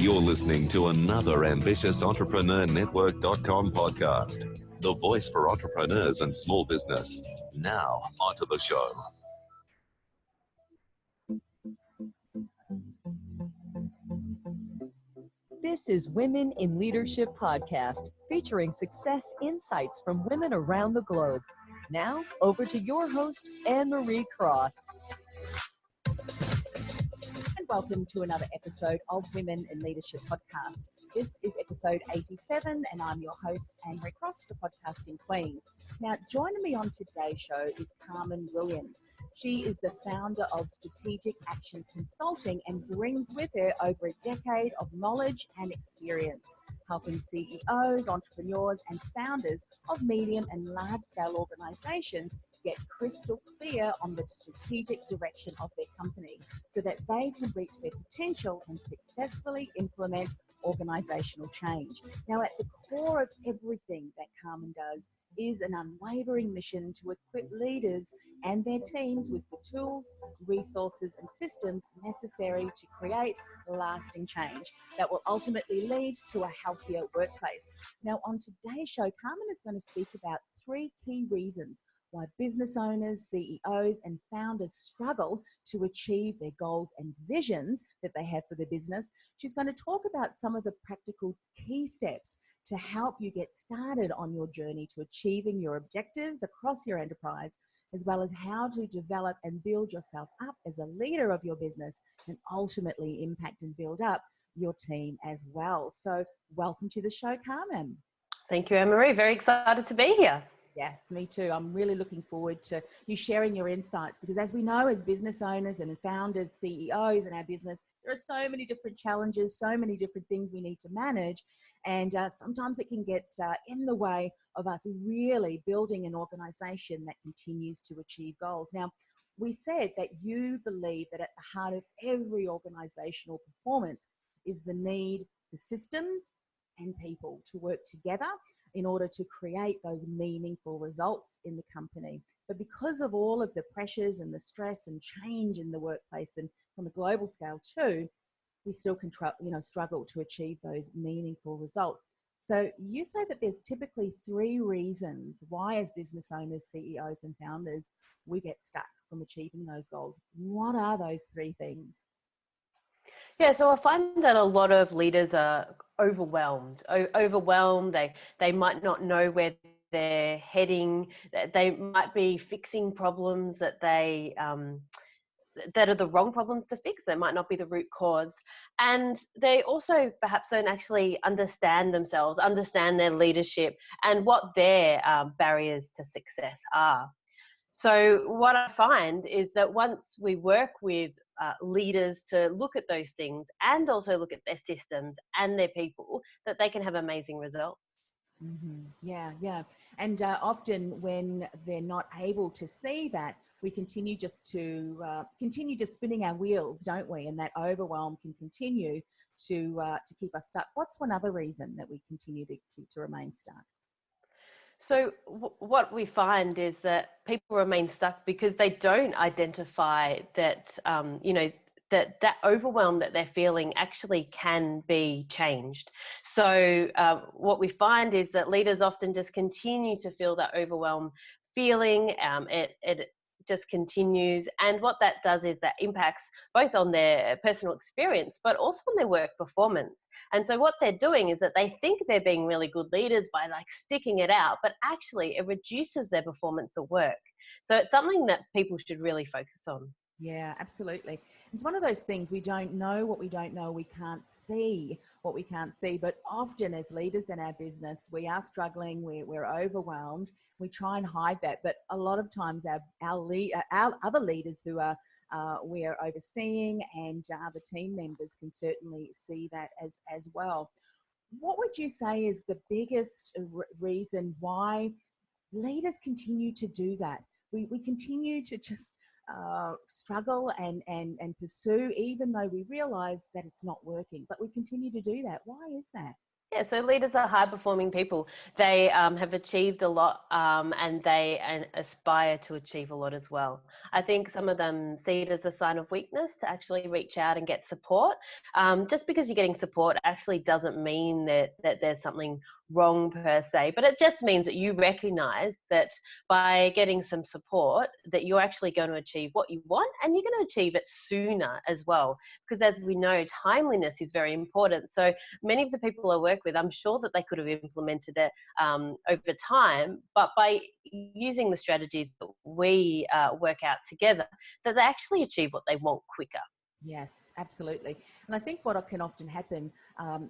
You're listening to another ambitious Entrepreneur Network.com podcast, the voice for entrepreneurs and small business. Now, onto the show. This is Women in Leadership Podcast, featuring success insights from women around the globe. Now, over to your host, Anne-Marie Cross. And welcome to another episode of Women in Leadership Podcast. This is episode 87, and I'm your host, Anne-Marie Cross, the podcasting queen. Now, joining me on today's show is Carmen Williams. She is the founder of Strategic Action Consulting and brings with her over a decade of knowledge and experience, helping CEOs, entrepreneurs, and founders of medium and large-scale organizations get crystal clear on the strategic direction of their company so that they can reach their potential and successfully implement organizational change. Now, at the core of everything that Carmen does is an unwavering mission to equip leaders and their teams with the tools, resources, and systems necessary to create lasting change that will ultimately lead to a healthier workplace. Now, on today's show, Carmen is going to speak about 3 key reasons why business owners, CEOs, and founders struggle to achieve their goals and visions that they have for their business. She's going to talk about some of the practical key steps to help you get started on your journey to achieving your objectives across your enterprise, as well as how to develop and build yourself up as a leader of your business and ultimately impact and build up your team as well. So welcome to the show, Carmen. Thank you, Anne-Marie. Very excited to be here. Yes, me too. I'm really looking forward to you sharing your insights, because as we know, as business owners and founders, CEOs in our business, there are so many different challenges, so many different things we need to manage. And sometimes it can get in the way of us really building an organization that continues to achieve goals. Now, we said that you believe that at the heart of every organizational performance is the need for systems and people to work together in order to create those meaningful results in the company. But because of all of the pressures and the stress and change in the workplace, and from a global scale too, we still can struggle to achieve those meaningful results. So you say that there's typically 3 reasons why, as business owners, CEOs, and founders, we get stuck from achieving those goals. What are those 3 things? Yeah, so I find that a lot of leaders are overwhelmed. They might not know where they're heading. They might be fixing problems that are the wrong problems to fix. That might not be the root cause. And they also perhaps don't actually understand themselves, understand their leadership, and what their barriers to success are. So what I find is that once we work with leaders to look at those things and also look at their systems and their people, that they can have amazing results. Mm-hmm. Yeah. And often when they're not able to see that, we continue just spinning our wheels, don't we? And that overwhelm can continue to keep us stuck. What's one other reason that we continue to remain stuck? So what we find is that people remain stuck because they don't identify that, that overwhelm that they're feeling actually can be changed. So what we find is that leaders often just continue to feel that overwhelm feeling. It just continues, and what that does is that impacts both on their personal experience but also on their work performance. And so what they're doing is that they think they're being really good leaders by sticking it out, but actually it reduces their performance at work. So it's something that people should really focus on. Yeah, absolutely. It's one of those things, we don't know what we don't know, we can't see what we can't see, but often as leaders in our business, we are struggling, we're overwhelmed, we try and hide that, but a lot of times our other leaders who we are overseeing and other team members can certainly see that as well. What would you say is the biggest reason why leaders continue to do that? We continue to just struggle and pursue, even though we realize that it's not working, but we continue to do that. Why is that? Yeah, so leaders are high-performing people. They have achieved a lot, and they aspire to achieve a lot as well. I think some of them see it as a sign of weakness to actually reach out and get support. Just because you're getting support actually doesn't mean that there's something wrong per se, but it just means that you recognize that by getting some support, that you're actually going to achieve what you want, and you're going to achieve it sooner as well. Because as we know, timeliness is very important. So many of the people I work with, I'm sure that they could have implemented it over time, but by using the strategies that we work out together, that they actually achieve what they want quicker. Yes, absolutely. And I think what can often happen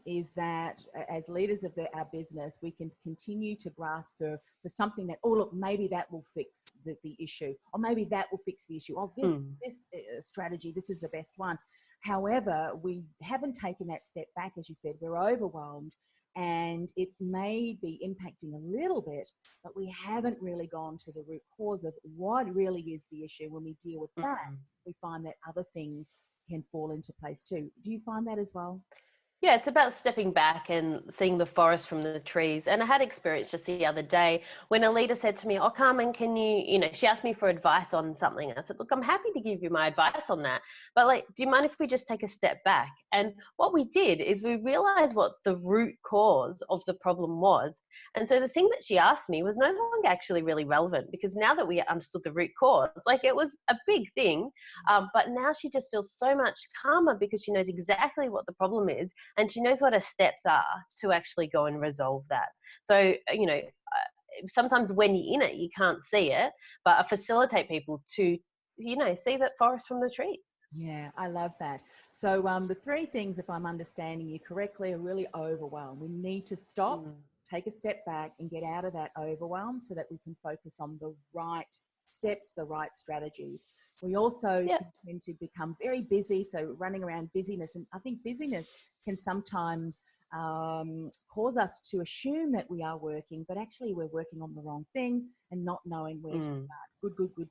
is that as leaders of our business, we can continue to grasp for something that, oh, look, maybe that will fix the issue, or maybe that will fix the issue. Oh, this strategy, this is the best one. However, we haven't taken that step back. As you said, we're overwhelmed, and it may be impacting a little bit, but we haven't really gone to the root cause of what really is the issue. When we deal with that, we find that other things can fall into place too. Do you find that as well? Yeah, it's about stepping back and seeing the forest from the trees. And I had experience just the other day when a leader said to me, oh, Carmen, can she asked me for advice on something. I said, look, I'm happy to give you my advice on that. But do you mind if we just take a step back? And what we did is we realized what the root cause of the problem was. And so the thing that she asked me was no longer actually really relevant, because now that we understood the root cause, it was a big thing. But now she just feels so much calmer because she knows exactly what the problem is, and she knows what her steps are to actually go and resolve that. So, sometimes when you're in it, you can't see it, but I facilitate people to, see that forest from the trees. Yeah, I love that. So the three things, if I'm understanding you correctly, are really overwhelmed. We need to stop, take a step back, and get out of that overwhelm so that we can focus on the right steps, the right strategies. We also tend to become very busy, so running around busyness. And I think busyness can sometimes cause us to assume that we are working, but actually we're working on the wrong things and not knowing where to start. Good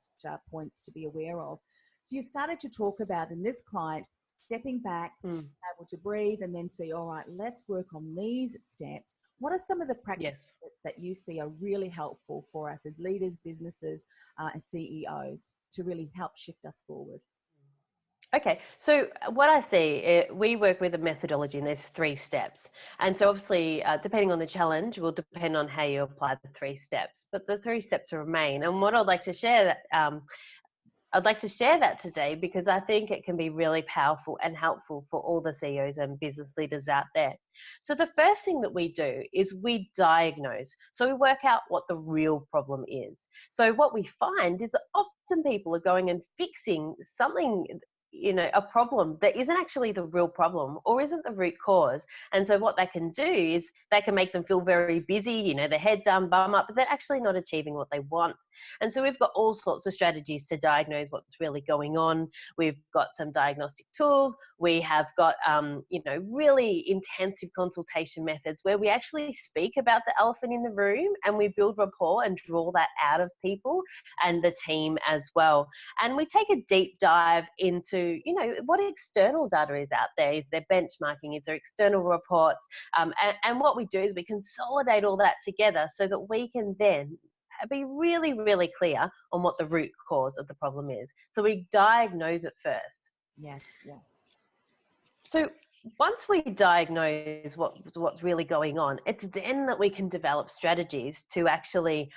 points to be aware of. So you started to talk about, in this client, stepping back, able to breathe, and then see, all right, let's work on these steps. What are some of the practical steps that you see are really helpful for us as leaders, businesses, as CEOs to really help shift us forward? Okay, so what I see, we work with a methodology, and there's 3 steps. And so obviously, depending on the challenge, will depend on how you apply the 3 steps. But the 3 steps remain. And what I'd like to share that today, because I think it can be really powerful and helpful for all the CEOs and business leaders out there. So the first thing that we do is we diagnose. So we work out what the real problem is. So what we find is that often people are going and fixing something, a problem that isn't actually the real problem or isn't the root cause. And so what they can do is they can make them feel very busy, their head down, bum up, but they're actually not achieving what they want. And so we've got all sorts of strategies to diagnose what's really going on. We've got some diagnostic tools. We have got, really intensive consultation methods where we actually speak about the elephant in the room, and we build rapport and draw that out of people and the team as well. And we take a deep dive into, what external data is out there. Is there benchmarking? Is there external reports? And what we do is we consolidate all that together so that we can then be really, really clear on what the root cause of the problem is. So we diagnose it first. Yes. So once we diagnose what's really going on, it's then that we can develop strategies to actually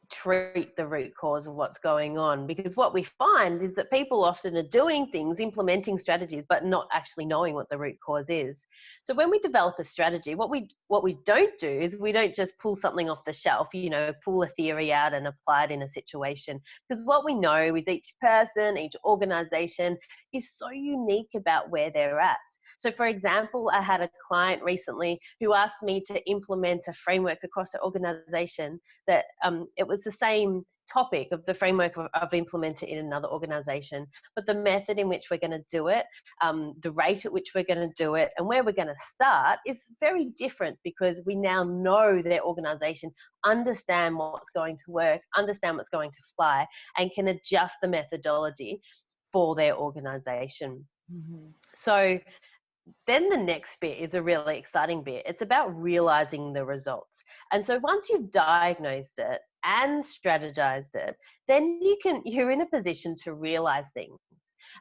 treat the root cause of what's going on. Because what we find is that people often are doing things, implementing strategies, but not actually knowing what the root cause is. So when we develop a strategy, what we don't do is we don't just pull something off the shelf, pull a theory out and apply it in a situation. Because what we know with each person, each organization is so unique about where they're at. So for example, I had a client recently who asked me to implement a framework across the organization that it was the same topic of the framework I've implemented in another organization, but the method in which we're going to do it, the rate at which we're going to do it, and where we're going to start is very different, because we now know their organization, understand what's going to work, understand what's going to fly, and can adjust the methodology for their organization. So then the next bit is a really exciting bit. It's about realizing the results. And so once you've diagnosed it and strategized it, then you're in a position to realize things.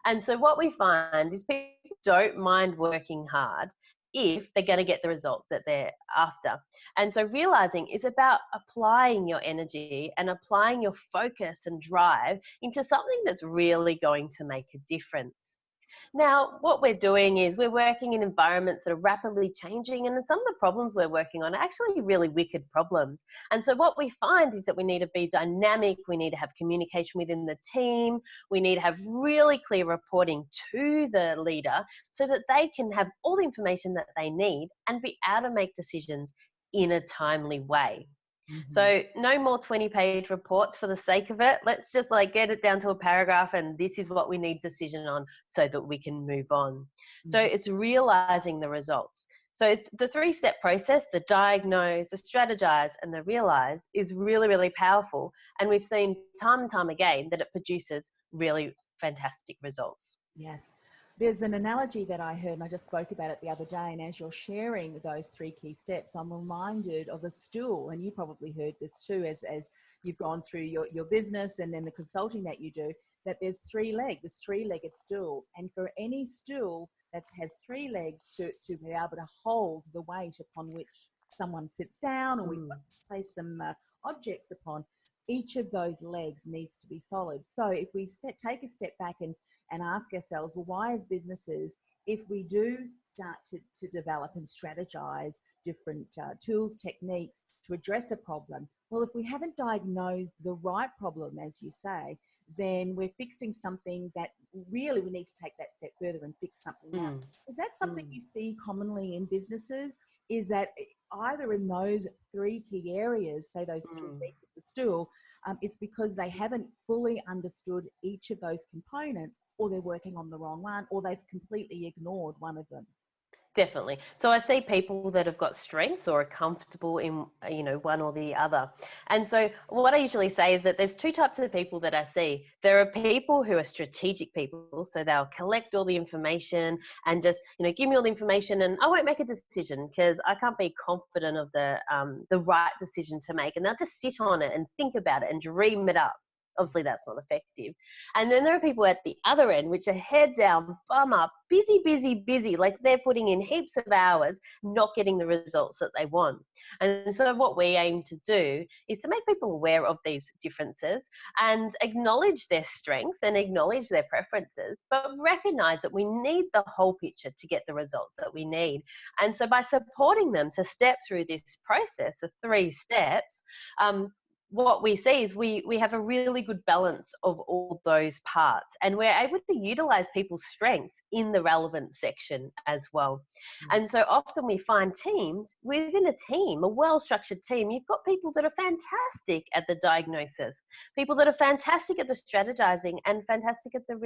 And so what we find is people don't mind working hard if they're going to get the results that they're after. And so realizing is about applying your energy and applying your focus and drive into something that's really going to make a difference. Now, what we're doing is we're working in environments that are rapidly changing, and some of the problems we're working on are actually really wicked problems. And so what we find is that we need to be dynamic, we need to have communication within the team, we need to have really clear reporting to the leader so that they can have all the information that they need and be able to make decisions in a timely way. So no more 20-page reports for the sake of it. Let's just get it down to a paragraph, and this is what we need decision on so that we can move on. So it's realizing the results. So it's the 3-step process: the diagnose, the strategize, and the realize is really, really powerful. And we've seen time and time again that it produces really fantastic results. Yes. There's an analogy that I heard, and I just spoke about it the other day, and as you're sharing those 3 key steps, I'm reminded of a stool, and you probably heard this too as you've gone through your business and then the consulting that you do, that there's 3 legs, this 3-legged stool. And for any stool that has 3 legs to be able to hold the weight upon which someone sits down, or we place some objects upon, each of those legs needs to be solid. So if we take a step back and ask ourselves, well, why as businesses, if we do start to develop and strategize different tools, techniques to address a problem, well, if we haven't diagnosed the right problem, as you say, then we're fixing something that really we need to take that step further and fix something else. Is that something you see commonly in businesses? Is that either in those 3 key areas, say those 3 legs of the stool, it's because they haven't fully understood each of those components, or they're working on the wrong one, or they've completely ignored one of them? Definitely. So I see people that have got strengths or are comfortable in, one or the other. And so what I usually say is that there's 2 types of people that I see. There are people who are strategic people. So they'll collect all the information and just, give me all the information, and I won't make a decision because I can't be confident of the right decision to make. And they'll just sit on it and think about it and dream it up. Obviously, that's not effective. And then there are people at the other end, which are head down, bum up, busy, busy, busy, like they're putting in heaps of hours, not getting the results that they want. And so what we aim to do is to make people aware of these differences and acknowledge their strengths and acknowledge their preferences, but recognize that we need the whole picture to get the results that we need. And so by supporting them to step through this process, the 3 steps, what we see is we have a really good balance of all those parts, and we're able to utilize people's strengths in the relevant section as well. And so often we find teams within a team, a well-structured team, you've got people that are fantastic at the diagnosis, people that are fantastic at the strategizing, and fantastic at the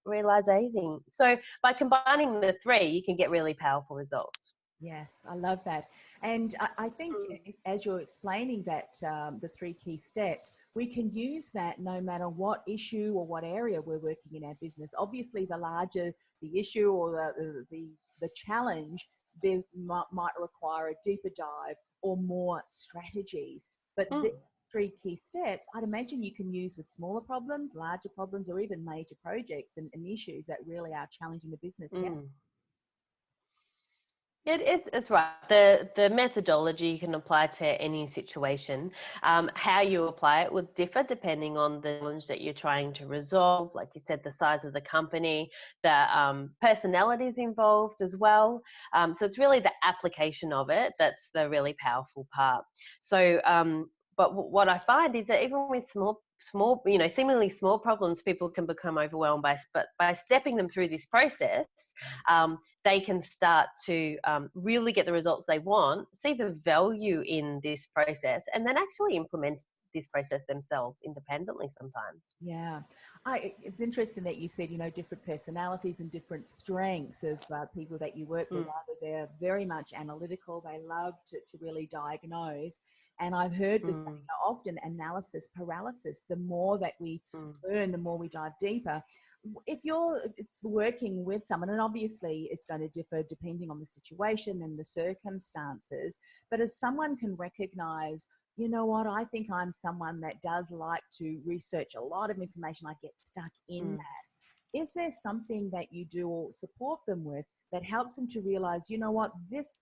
realizing. So by combining the 3, you can get really powerful results. Yes, I love that. And I think as you're explaining that, the 3 key steps, we can use that no matter what issue or what area we're working in our business. Obviously, the larger the issue or the challenge, there might require a deeper dive or more strategies. But the 3 key steps, I'd imagine you can use with smaller problems, larger problems, or even major projects and issues that really are challenging the business. Yeah. It's right. The methodology you can apply to any situation. How you apply it would differ depending on the challenge that you're trying to resolve. Like you said, the size of the company, the personalities involved as well. So it's really the application of it that's the really powerful part. So, but what I find is that even with small, seemingly small problems, people can become overwhelmed but by stepping them through this process, they can start to really get the results they want, see the value in this process, and then actually implement this process themselves independently sometimes. Yeah. It's interesting that you said, different personalities and different strengths of people that you work with. Either they're very much analytical, they love to really diagnose, And I've heard this Mm. often, analysis paralysis. The more that we learn, the more we dive deeper. If it's working with someone, and obviously it's going to differ depending on the situation and the circumstances, but if someone can recognize, you know what, I think I'm someone that does like to research a lot of information, I get stuck in that. Is there something that you do or support them with that helps them to realize, you know what, this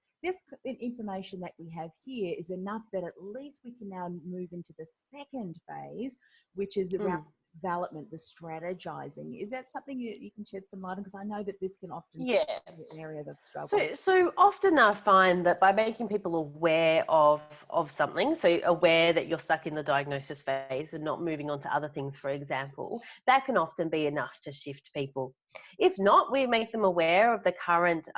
information that we have here is enough that at least we can now move into the second phase, which is around development, the strategizing? Is that something you can shed some light on? Because I know that this can often be an area of struggle. So often I find that by making people aware of something, so aware that you're stuck in the diagnosis phase and not moving on to other things, for example, that can often be enough to shift people. If not, we make them aware of the current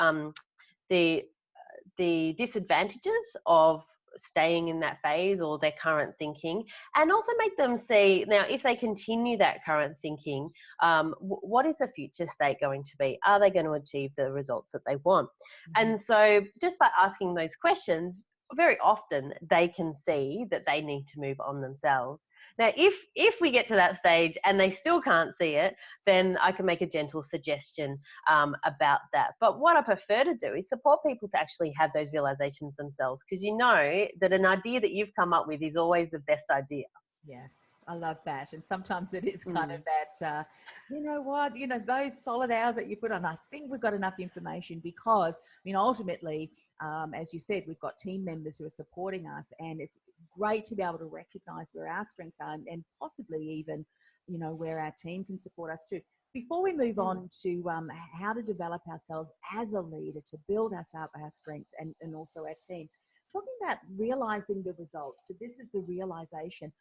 the disadvantages of staying in that phase or their current thinking, and also make them see, now if they continue that current thinking, what is the future state going to be? Are they going to achieve the results that they want? And so just by asking those questions, very often they can see that they need to move on themselves. Now, if we get to that stage and they still can't see it, then I can make a gentle suggestion about that. But what I prefer to do is support people to actually have those realizations themselves, because you know that an idea that you've come up with is always the best idea. Yes, I love that. And sometimes it is kind of that, you know what, those solid hours that you put on, I think we've got enough information, because, ultimately, as you said, we've got team members who are supporting us, and it's great to be able to recognize where our strengths are and possibly even, where our team can support us too. Before we move on to how to develop ourselves as a leader, to build us up, our strengths and also our team, talking about realizing the results. So this is the realization.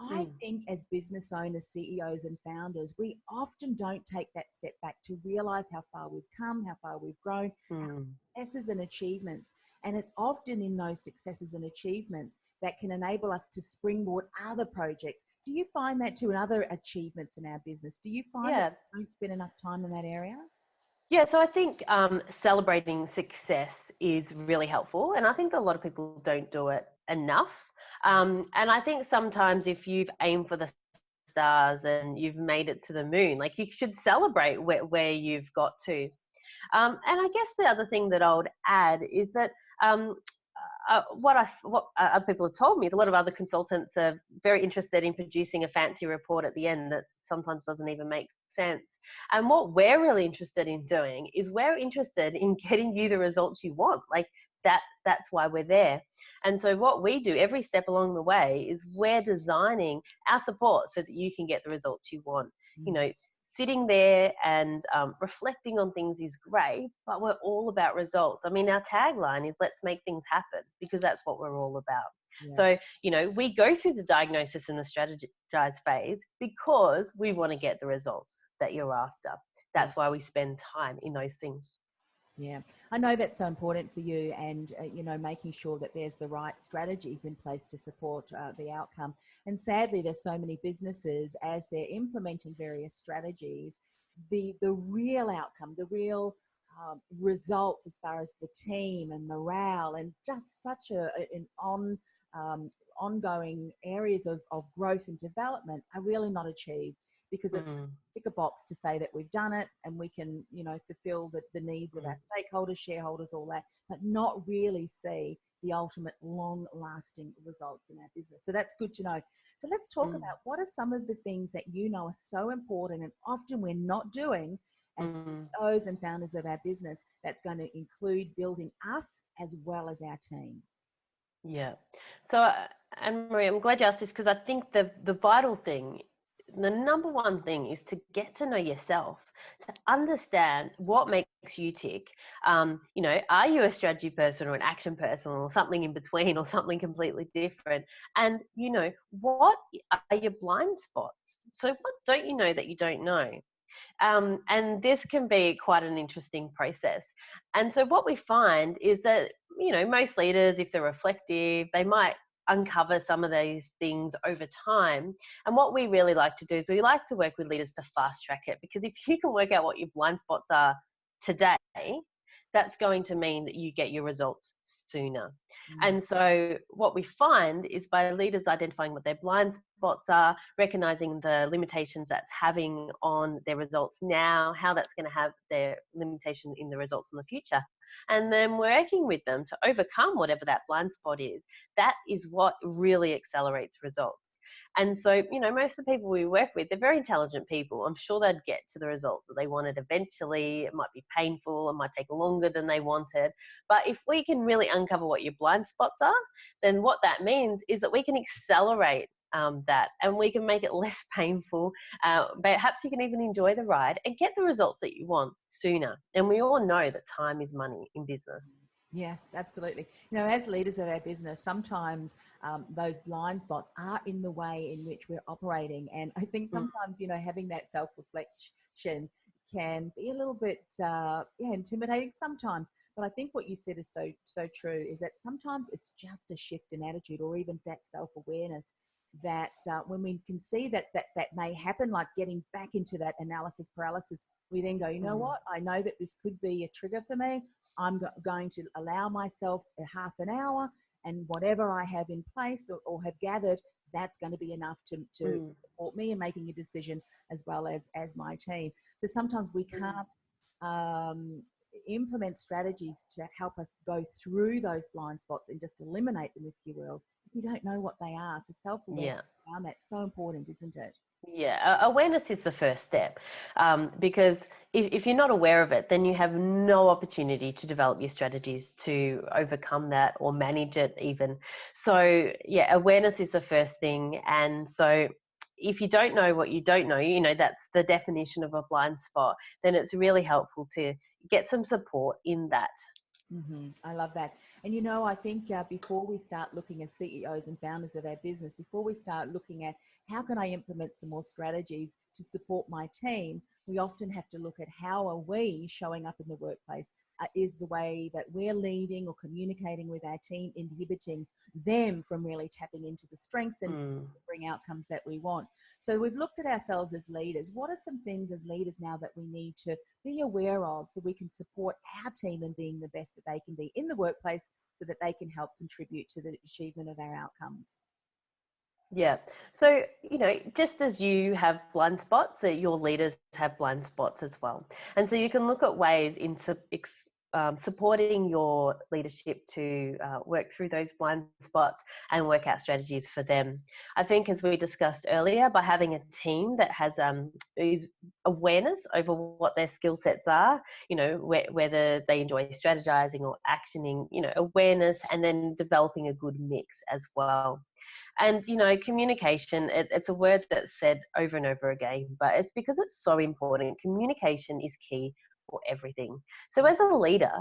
I think as business owners, CEOs and founders, we often don't take that step back to realize how far we've come, how far we've grown, our successes and achievements. And it's often in those successes and achievements that can enable us to springboard other projects. Do you find that too, and other achievements in our business? Do you find that we don't spend enough time in that area? Yeah, so I think celebrating success is really helpful, and I think a lot of people don't do it enough. And I think sometimes if you've aimed for the stars and you've made it to the moon, like, you should celebrate where you've got to. And I guess the other thing that I would add is that what other people have told me is a lot of other consultants are very interested in producing a fancy report at the end that sometimes doesn't even make sense. And what we're really interested in doing is we're interested in getting you the results you want. Like, that's why we're there. And so what we do every step along the way is we're designing our support so that you can get the results you want. Sitting there and reflecting on things is great, but we're all about results. I mean, our tagline is let's make things happen, because that's what we're all about. Yeah. So, we go through the diagnosis and the strategize phase because we want to get the results that you're after. That's why we spend time in those things. Yeah, I know that's so important for you, and making sure that there's the right strategies in place to support the outcome. And sadly, there's so many businesses, as they're implementing various strategies, the real outcome, the real results as far as the team and morale and just such an ongoing areas of growth and development are really not achieved, because it's tick a box to say that we've done it and we can, fulfill the needs of our stakeholders, shareholders, all that, but not really see the ultimate long-lasting results in our business. So that's good to know. So let's talk about what are some of the things that are so important and often we're not doing as CEOs and founders of our business, that's going to include building us as well as our team. Yeah. So, Anne-Marie, I'm glad you asked this, because I think the vital thing, the number one thing, is to get to know yourself, to understand what makes you tick. Are you a strategy person or an action person or something in between or something completely different? And, what are your blind spots? So what don't you know that you don't know? And this can be quite an interesting process. And so what we find is that, most leaders, if they're reflective, they might uncover some of these things over time. And what we really like to do is we like to work with leaders to fast track it, because if you can work out what your blind spots are today, that's going to mean that you get your results sooner. Mm. And so what we find is by leaders identifying what their blind spots are, recognizing the limitations that's having on their results now, how that's going to have their limitation in the results in the future, and then working with them to overcome whatever that blind spot is, that is what really accelerates results. And so, most of the people we work with, they're very intelligent people. I'm sure they'd get to the result that they wanted eventually. It might be painful, it might take longer than they wanted. But if we can really uncover what your blind spots are, then what that means is that we can accelerate that, and we can make it less painful. Perhaps you can even enjoy the ride and get the results that you want sooner. And we all know that time is money in business. Yes, absolutely. As leaders of our business, sometimes those blind spots are in the way in which we're operating. And I think sometimes, having that self-reflection can be a little bit intimidating sometimes. But I think what you said is so true, is that sometimes it's just a shift in attitude, or even that self-awareness, that when we can see that may happen, like getting back into that analysis paralysis, we then go, you know what, I know that this could be a trigger for me. I'm going to allow myself a half an hour, and whatever I have in place or have gathered, that's going to be enough to support me in making a decision, as well as my team. So sometimes we can't implement strategies to help us go through those blind spots and just eliminate them, if you will, if we don't know what they are. So self-awareness around that's so important, isn't it? Yeah, awareness is the first step, because if you're not aware of it, then you have no opportunity to develop your strategies to overcome that or manage it even. So yeah, awareness is the first thing. And so if you don't know what you don't know, that's the definition of a blind spot, then it's really helpful to get some support in that. Mm-hmm. I love that. And I think before we start looking as CEOs and founders of our business, before we start looking at how can I implement some more strategies to support my team, we often have to look at how are we showing up in the workplace. Is the way that we're leading or communicating with our team inhibiting them from really tapping into the strengths and bring outcomes that we want? So we've looked at ourselves as leaders. What are some things as leaders now that we need to be aware of so we can support our team in being the best that they can be in the workplace, so that they can help contribute to the achievement of our outcomes? Yeah. So, just as you have blind spots, that your leaders have blind spots as well. And so you can look at ways in supporting your leadership to work through those blind spots and work out strategies for them. I think, as we discussed earlier, by having a team that has is awareness over what their skill sets are, whether they enjoy strategizing or actioning, awareness, and then developing a good mix as well. And, communication, it's a word that's said over and over again, but it's because it's so important. Communication is key for everything. So as a leader,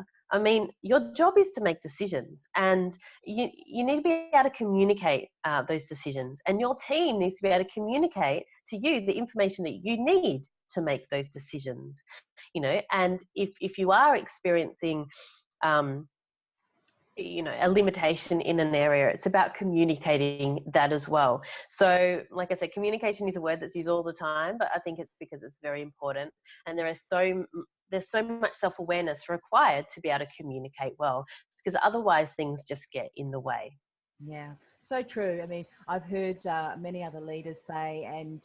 your job is to make decisions, and you need to be able to communicate those decisions, and your team needs to be able to communicate to you the information that you need to make those decisions, and if you are experiencing a limitation in an area, it's about communicating that as well. So like I said, communication is a word that's used all the time, but I think it's because it's very important, and there's so much self-awareness required to be able to communicate well, because otherwise things just get in the way. Yeah, so true. I've heard many other leaders say, and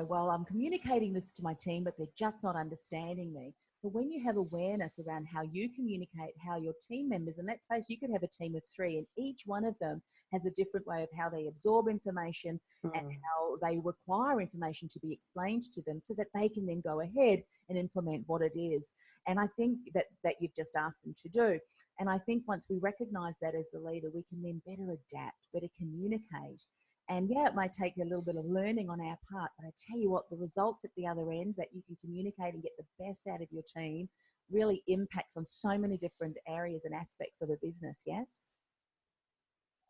well, I'm communicating this to my team, but they're just not understanding me. But when you have awareness around how you communicate, how your team members, and let's face, you could have a team of 3, and each one of them has a different way of how they absorb information and how they require information to be explained to them, so that they can then go ahead and implement what it is. And I think that you've just asked them to do. And I think once we recognize that as the leader, we can then better adapt, better communicate. And yeah, it might take a little bit of learning on our part, but I tell you what, the results at the other end, that you can communicate and get the best out of your team, really impacts on so many different areas and aspects of a business. Yes?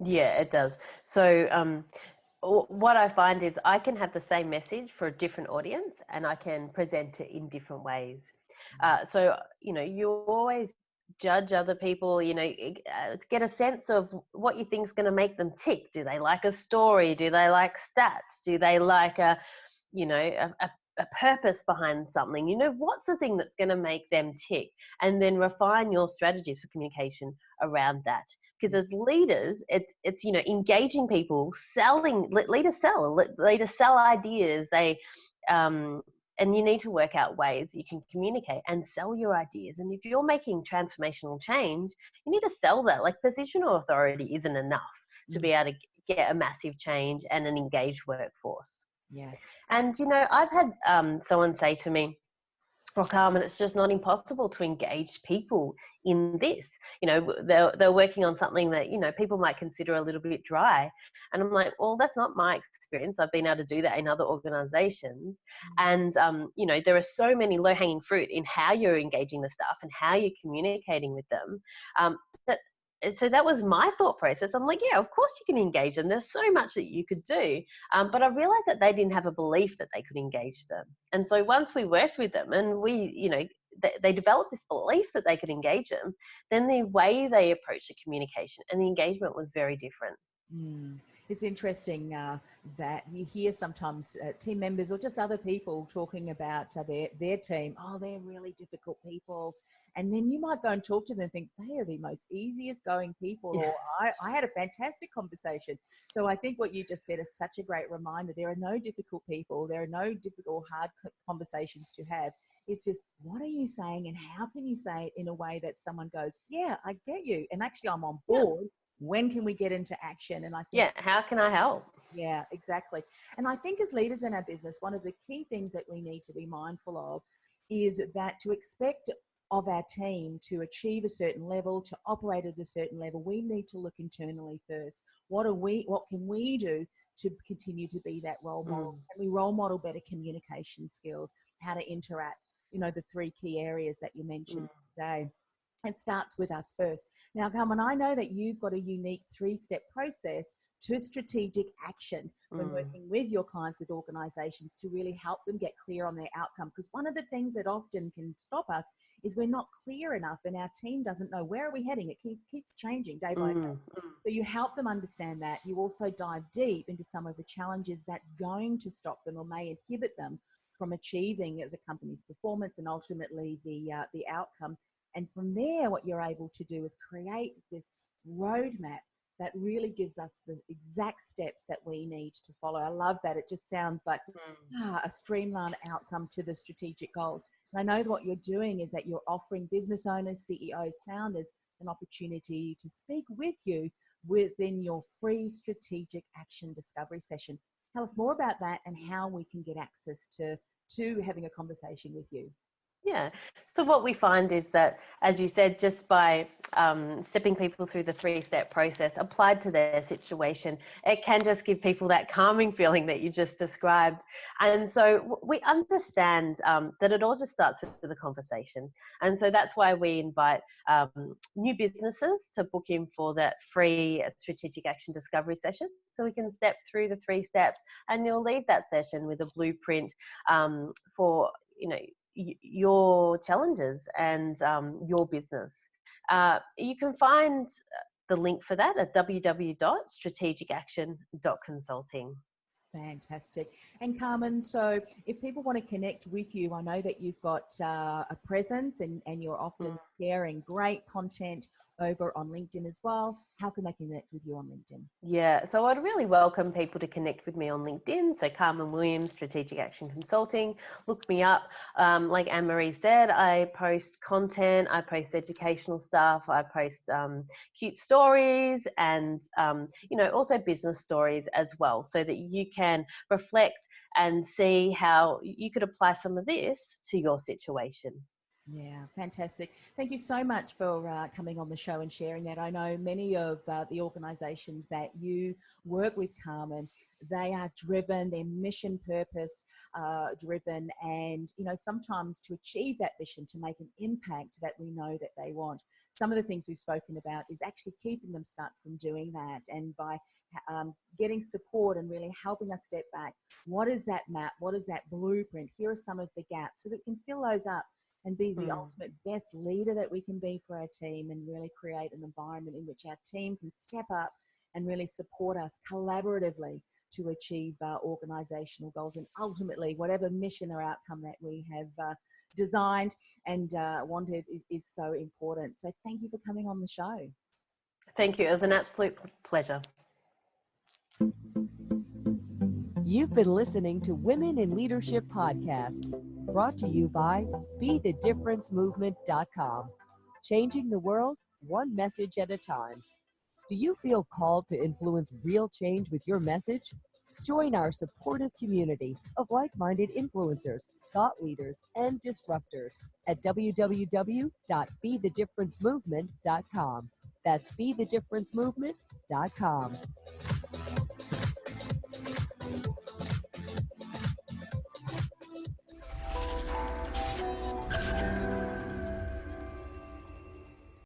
Yeah, it does. So what I find is I can have the same message for a different audience, and I can present it in different ways. So, you always judge other people, get a sense of what you think is going to make them tick. Do they like a story? Do they like stats? Do they like a a purpose behind something. You know, what's the thing that's going to make them tick, and then refine your strategies for communication around that. Because as leaders, it's, you know, engaging people, selling. Leaders sell ideas. And you need to work out ways you can communicate and sell your ideas. And if you're making transformational change, you need to sell that. Like, positional authority isn't enough to be able to get a massive change and an engaged workforce. Yes. And, you know, I've had someone say to me, "Well, Carmen, it's just not impossible to engage people in this. You know, they're working on something that, you know, people might consider a little bit dry." And I'm like, well, that's not my experience. I've been able to do that in other organizations. And, you know, there are so many low-hanging fruit in how you're engaging the staff and how you're communicating with them. So that was my thought process. I'm like, yeah, of course you can engage them. There's so much that you could do. But I realized that they didn't have a belief that they could engage them. And so once we worked with them and we, you know, they developed this belief that they could engage them, then the way they approached the communication and the engagement was very different. It's interesting that you hear sometimes team members or just other people talking about their team. Oh, they're really difficult people. And then you might go and talk to them and think they are the most easiest going people. Yeah. Or I had a fantastic conversation. So I think what you just said is such a great reminder. There are no difficult people. There are no difficult, hard conversations to have. It's just, what are you saying and how can you say it in a way that someone goes, yeah, I get you. And actually I'm on board. Yeah. When can we get into action? And I think, yeah, how can I help? Yeah, exactly. And I think as leaders in our business, one of the key things that we need to be mindful of is that to expect of our team to achieve a certain level, to operate at a certain level, we need to look internally first. What can we do to continue to be that role model? Can we role model better communication skills, how to interact, you know, the 3 key areas that you mentioned today. It starts with us first. Now, Carmen, I know that you've got a unique 3-step process to strategic action when working with your clients, with organizations, to really help them get clear on their outcome. Because one of the things that often can stop us is we're not clear enough and our team doesn't know where are we heading. It keeps changing day by day. So you help them understand that. You also dive deep into some of the challenges that's going to stop them or may inhibit them from achieving the company's performance and ultimately the outcome. And from there, what you're able to do is create this roadmap that really gives us the exact steps that we need to follow. I love that. It just sounds like a streamlined outcome to the strategic goals. And I know that what you're doing is that you're offering business owners, CEOs, founders an opportunity to speak with you within your free strategic action discovery session. Tell us more about that and how we can get access to having a conversation with you. Yeah. So what we find is that, as you said, just by stepping people through the 3-step process applied to their situation, it can just give people that calming feeling that you just described. And so we understand that it all just starts with a conversation. And so that's why we invite new businesses to book in for that free strategic action discovery session. So we can step through the 3 steps and you'll leave that session with a blueprint for, you know, your challenges and your business. You can find the link for that at www.strategicaction.consulting. Fantastic. And Carmen, so if people want to connect with you, I know that you've got a presence and you're often sharing great content over on LinkedIn as well. How can they connect with you on LinkedIn? Yeah, so I'd really welcome people to connect with me on LinkedIn. So Carmen Williams, Strategic Action Consulting. Look me up. Like Anne-Marie said, I post content, I post educational stuff, I post cute stories and, you know, also business stories as well, so that you can reflect and see how you could apply some of this to your situation. Yeah, fantastic. Thank you so much for coming on the show and sharing that. I know many of the organisations that you work with, Carmen, they are driven, they're mission purpose driven, and, you know, sometimes to achieve that mission, to make an impact that we know that they want. Some of the things we've spoken about is actually keeping them stuck from doing that, and by getting support and really helping us step back. What is that map? What is that blueprint? Here are some of the gaps so that we can fill those up and be the ultimate best leader that we can be for our team, and really create an environment in which our team can step up and really support us collaboratively to achieve organisational goals and ultimately whatever mission or outcome that we have designed and wanted is so important. So thank you for coming on the show. Thank you. It was an absolute pleasure. You've been listening to Women in Leadership Podcast, brought to you by BeTheDifferenceMovement.com. Changing the world, one message at a time. Do you feel called to influence real change with your message? Join our supportive community of like-minded influencers, thought leaders, and disruptors at www.BeTheDifferenceMovement.com. That's BeTheDifferenceMovement.com.